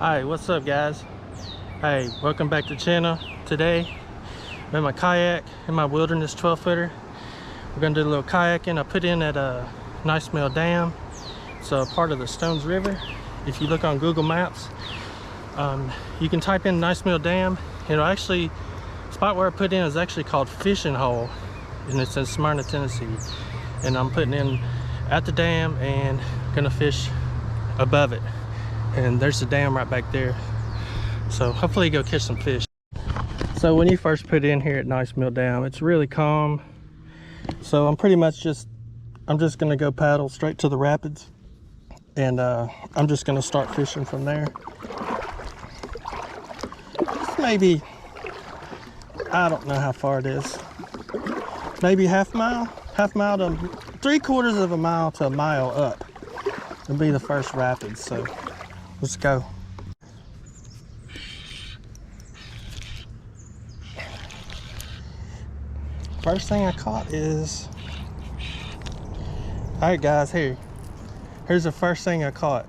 Hi, what's up guys? Hey, welcome back to the channel. Today I'm in my kayak in my wilderness 12-footer. We're gonna do a little kayaking. I put in at a Nice Mill Dam. It's a part of the Stones River. If you look on Google Maps, you can type in Nice Mill Dam. It'll actually, the spot where I put in is actually called Fishing Hole, and it's in Smyrna, Tennessee. And I'm putting in at the dam and gonna fish above it. And there's the dam right back there, so hopefully go catch some fish. So when you first put in here at Nice Mill Dam, it's really calm, so I'm pretty much I'm just gonna go paddle straight to the rapids, and I'm just gonna start fishing from there. It's maybe, I don't know how far it is, maybe half mile to 3/4 of a mile to a mile up. It'll be the first rapids, so let's go. First thing I caught is, all right guys, here's the first thing I caught.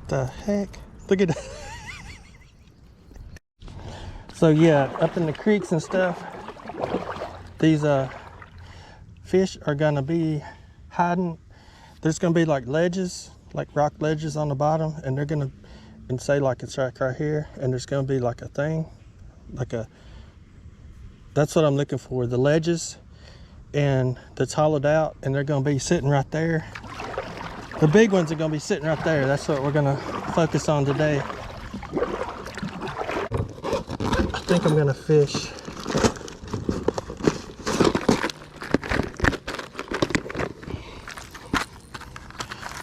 The heck, look at that. So yeah, up in the creeks and stuff, these fish are gonna be hiding. There's gonna be like ledges, like rock ledges on the bottom, and they're gonna, and say like it's right here, and there's gonna be like a thing, that's what I'm looking for, the ledges, and that's hollowed out, and they're gonna be sitting right there. The big ones are gonna be sitting right there. That's what we're gonna focus on today. I think I'm gonna fish.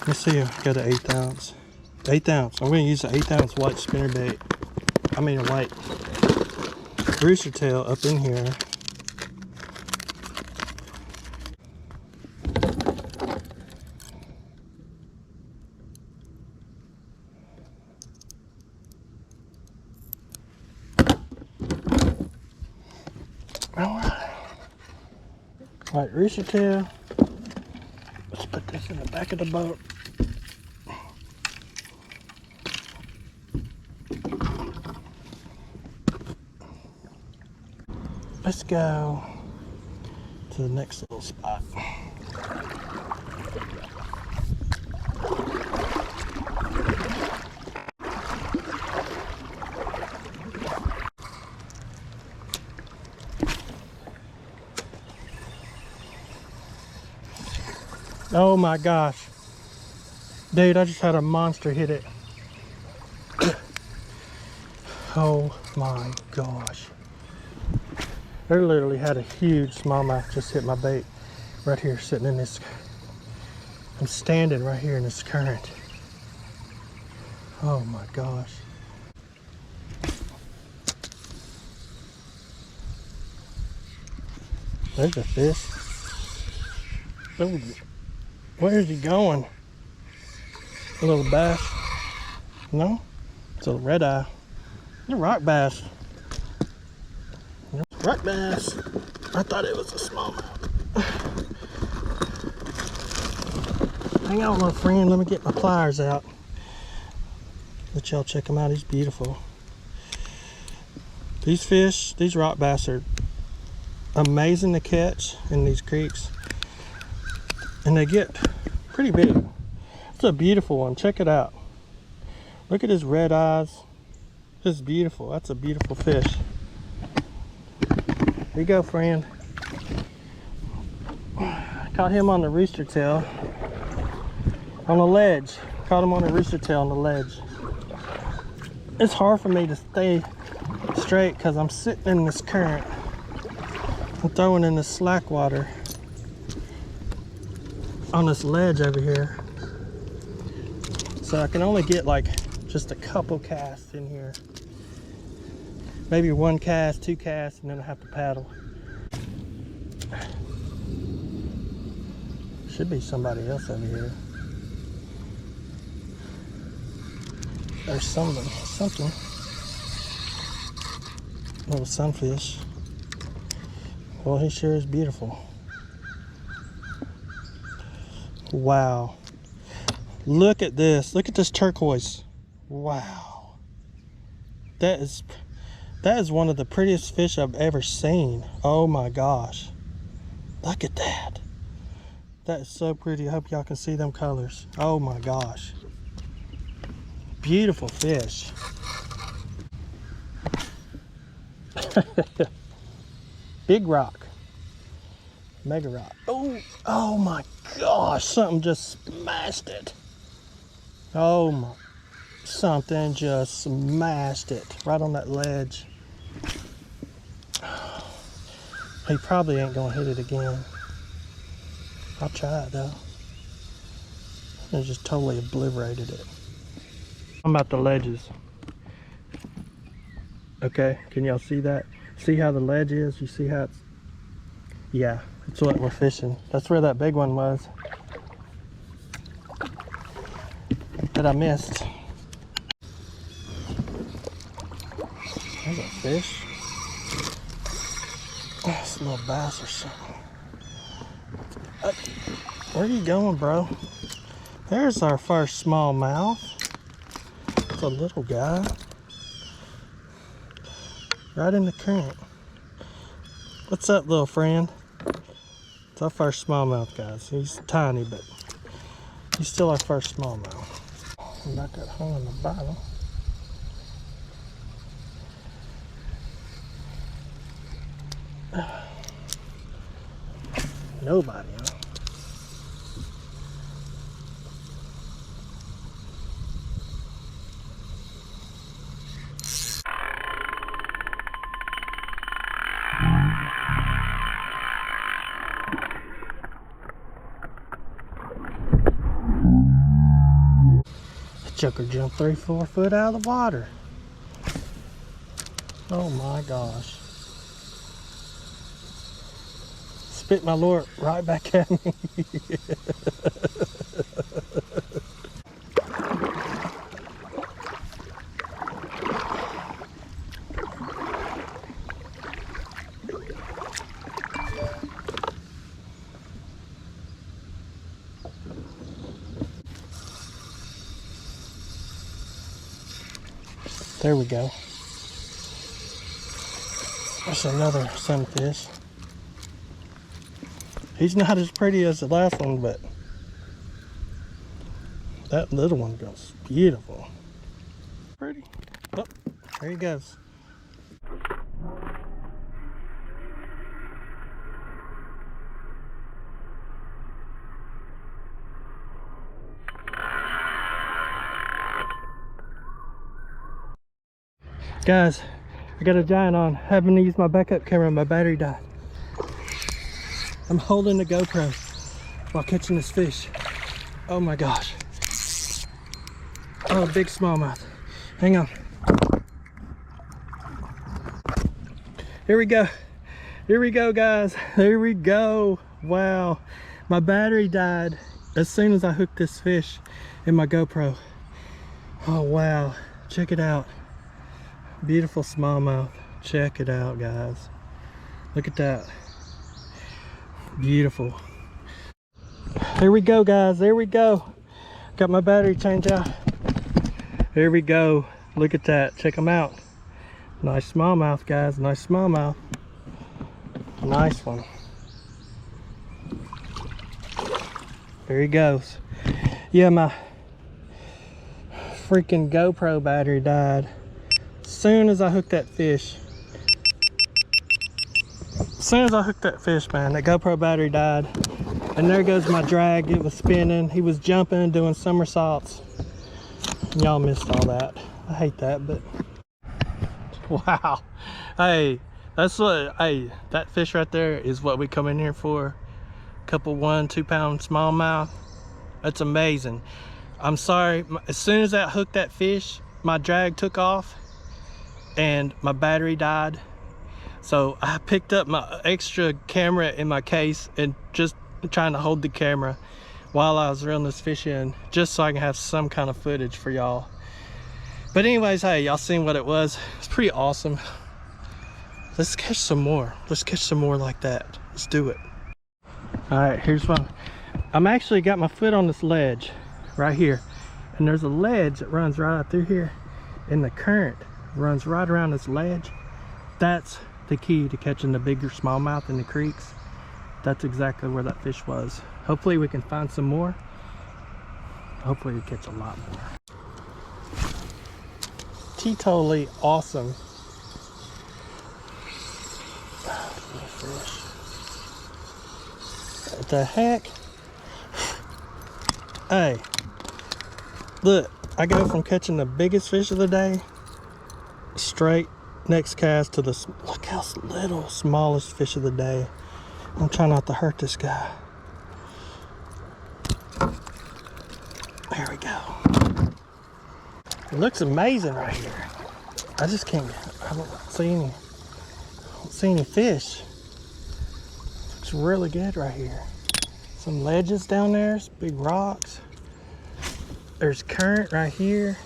Let's see, I've got an 1/8 ounce. 1/8 ounce. I'm going to use an 1/8 ounce white spinnerbait. I mean a white rooster tail up in here. Alright. White rooster tail. Let's put this in the back of the boat. Let's go to the next little spot. Oh my gosh. Dude, I just had a monster hit it. Oh my gosh. I literally had a huge smallmouth just hit my bait right here, sitting in this. I'm standing right here in this current. Oh my gosh. There's a fish. Oh, where's he going? A little bass? No? It's a red eye. It's a rock bass. Rock bass. I thought it was a smallmouth. Hang on, my friend. Let me get my pliers out. Let y'all check him out. He's beautiful. These fish, these rock bass, are amazing to catch in these creeks, and they get pretty big. It's a beautiful one. Check it out. Look at his red eyes. This is beautiful. That's a beautiful fish. Here you go, friend. Caught him on the rooster tail. On the ledge. Caught him on the rooster tail on the ledge. It's hard for me to stay straight because I'm sitting in this current. I'm throwing in this slack water on this ledge over here. So I can only get like just a couple casts in here. Maybe one cast, 2 casts, and then I have to paddle. Should be somebody else over here. There's something. Little sunfish. Well, he sure is beautiful. Wow. Look at this. Look at this turquoise. Wow. That is one of the prettiest fish I've ever seen. Oh my gosh. Look at that. That is so pretty. I hope y'all can see them colors. Oh my gosh. Beautiful fish. Big rock. Mega rock. Oh my gosh. Something just smashed it. Oh my. Something just smashed it right on that ledge. He probably ain't gonna hit it again. I'll try it though. It just totally obliterated it. I'm about the ledges. Okay, can y'all see that? See how the ledge is? You see how it's... Yeah, that's what we're fishing. That's where that big one was that I missed. There's a fish. Oh, it's a little bass or something. Where are you going, bro? There's our first smallmouth. It's a little guy. Right in the current. What's up, little friend? It's our first smallmouth, guys. He's tiny, but he's still our first smallmouth. We got that hung on the bottom. Nobody, huh? The joker jumped 3-4 foot out of the water. Oh my gosh. Spit my lure right back at me. There we go. That's another sunfish. He's not as pretty as the last one, but that little one goes beautiful. Pretty. Oh, there he goes. Guys, I got a giant on. Having to use my backup camera. My battery died. I'm holding the GoPro while catching this fish. Oh my gosh. Oh, big smallmouth. Hang on. Here we go. Here we go, guys. Here we go. Wow. My battery died as soon as I hooked this fish in my GoPro. Oh, wow. Check it out. Beautiful smallmouth. Check it out, guys. Look at that. Beautiful. Here we go, guys. There we go. Got my battery change out. Here we go. Look at that. Check them out. Nice smallmouth, guys. Nice smallmouth. Nice one. There he goes. Yeah, my freaking GoPro battery died as soon as I hooked that fish. As soon as I hooked that fish, man, that GoPro battery died. And there goes my drag. It was spinning. He was jumping, doing somersaults. Y'all missed all that. I hate that, but wow. Hey, that's what, hey, that fish right there is what we come in here for. Couple 1-2 pound smallmouth. That's amazing. I'm sorry, as soon as I hooked that fish, my drag took off and my battery died. So I picked up my extra camera in my case and just trying to hold the camera while I was reeling this fish in, just so I can have some kind of footage for y'all. But anyways, hey, y'all seen what it was. It's pretty awesome. Let's catch some more. Let's catch some more like that. Let's do it. All right, here's one. I'm actually got my foot on this ledge right here, And there's a ledge that runs right out through here, and the current runs right around this ledge. That's the key to catching the bigger smallmouth in the creeks. That's exactly where that fish was. Hopefully we can find some more. Hopefully we catch a lot more. Totally awesome. Little fish. What the heck? Hey, look, I go from catching the biggest fish of the day straight next cast to the, look how little, smallest fish of the day. I'm trying not to hurt this guy. There we go. It looks amazing right here. I just can't, I don't see any fish. Looks really good right here. Some ledges down there, some big rocks. There's current right here.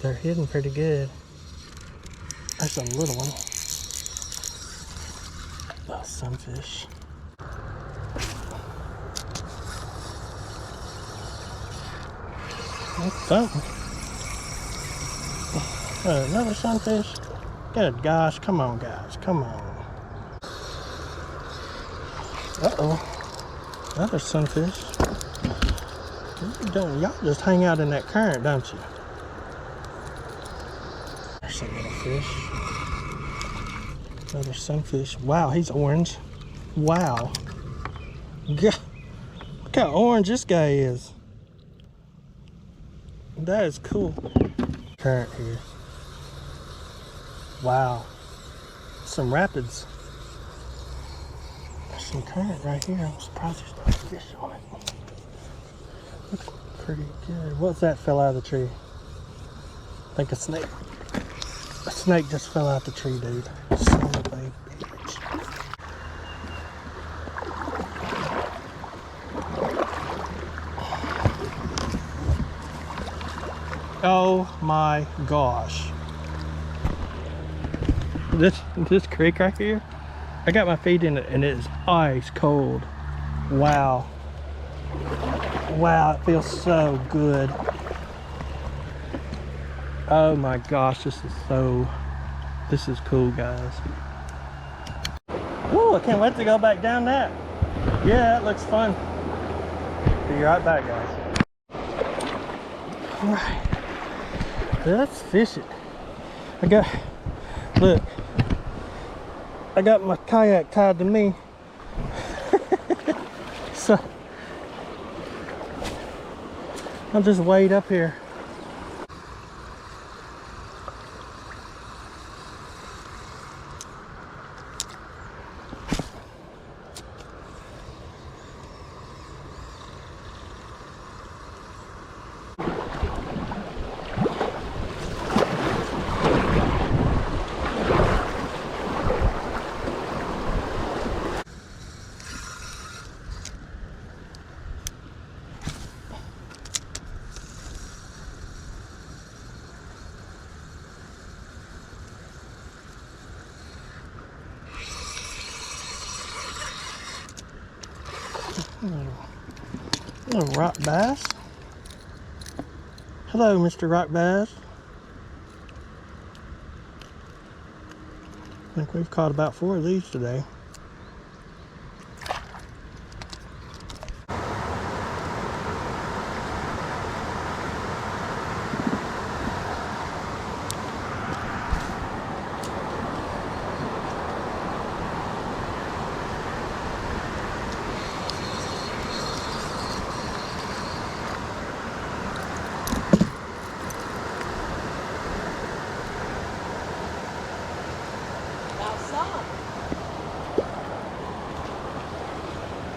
They're hidden pretty good. There's a little one. Oh, sunfish. That's something. Another sunfish. Good gosh, come on guys, come on. Uh-oh. Another sunfish. What are you doing? Y'all just hang out in that current, don't you? There's some little fish. Another sunfish. Wow, he's orange. Wow. God, look how orange this guy is. That is cool. Current here. Wow. Some rapids. There's some current right here. I'm surprised there's no fish on it. Looks pretty good. What's that fell out of the tree? I think a snake. A snake just fell out the tree, dude. Son of a bitch. Oh my gosh. This creek right here, I got my feet in it and it is ice cold. Wow. Wow, it feels so good. Oh my gosh, this is cool, guys. Woo, I can't wait to go back down that. Yeah, it looks fun. Be right back, guys. All right. Let's fish it. Look, I got my kayak tied to me. So, I'll just wade up here. Little rock bass. Hello, Mr. Rock Bass. I think we've caught about 4 of these today.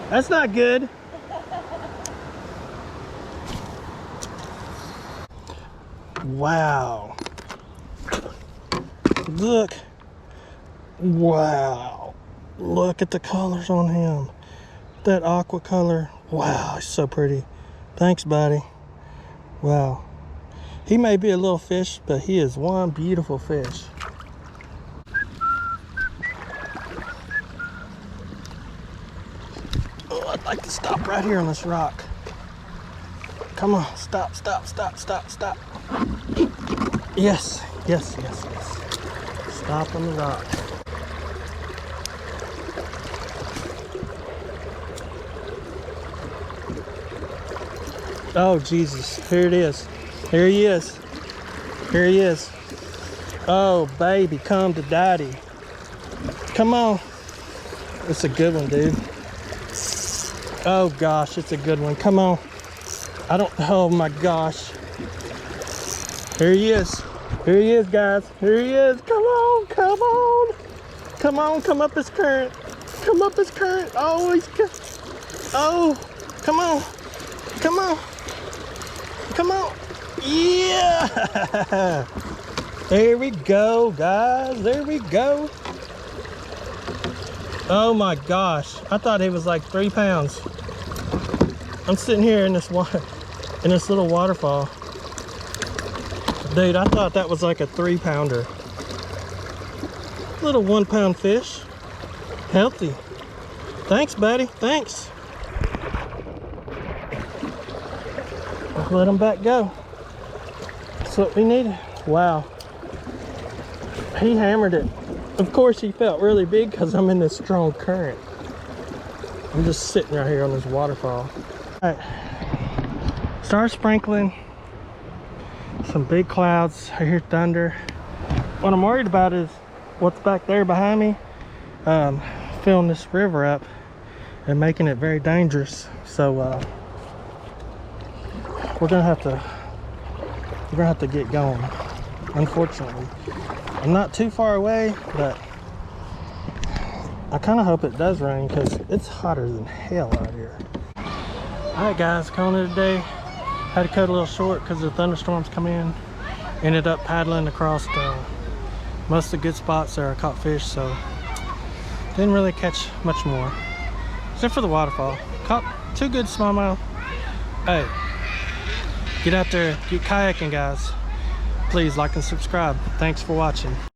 That's not good. Wow. Look. Wow. Look at the colors on him. That aqua color. Wow, he's so pretty. Thanks, buddy. Wow. He may be a little fish, but he is one beautiful fish. Oh, I'd like to stop right here on this rock. Come on, stop, stop, stop, stop, stop. Yes, yes, yes, yes. Stop on the rock. Oh, Jesus, here it is. Here he is. Here he is. Oh, baby, come to daddy. Come on. It's a good one, dude. Oh, gosh, it's a good one. Come on. Oh, my gosh. Here he is. Here he is, guys. Here he is. Come on, come on. Come on, come up this current. Come up this current. Oh, he's good. Oh, come on. Come on. Come on. Yeah. There we go, guys. There we go. Oh my gosh. I thought he was like 3 pounds. I'm sitting here in this water, in this little waterfall. Dude, I thought that was like a 3-pounder. Little 1-pound fish. Healthy. Thanks, buddy. Thanks. Let him back go. That's what we needed. Wow. He hammered it. Of course, he felt really big because I'm in this strong current. I'm just sitting right here on this waterfall. All right. Start sprinkling. Some big clouds. I hear thunder. What I'm worried about is what's back there behind me, filling this river up and making it very dangerous. So we're gonna have to get going, unfortunately. I'm not too far away, but I kind of hope it does rain because it's hotter than hell out here. All right, guys, calling it a day. Had to cut a little short because the thunderstorms come in. Ended up paddling across most of the good spots there. I caught fish, so didn't really catch much more, except for the waterfall. Caught 2 good smallmouth. Hey, get out there, get kayaking, guys. Please like and subscribe. Thanks for watching.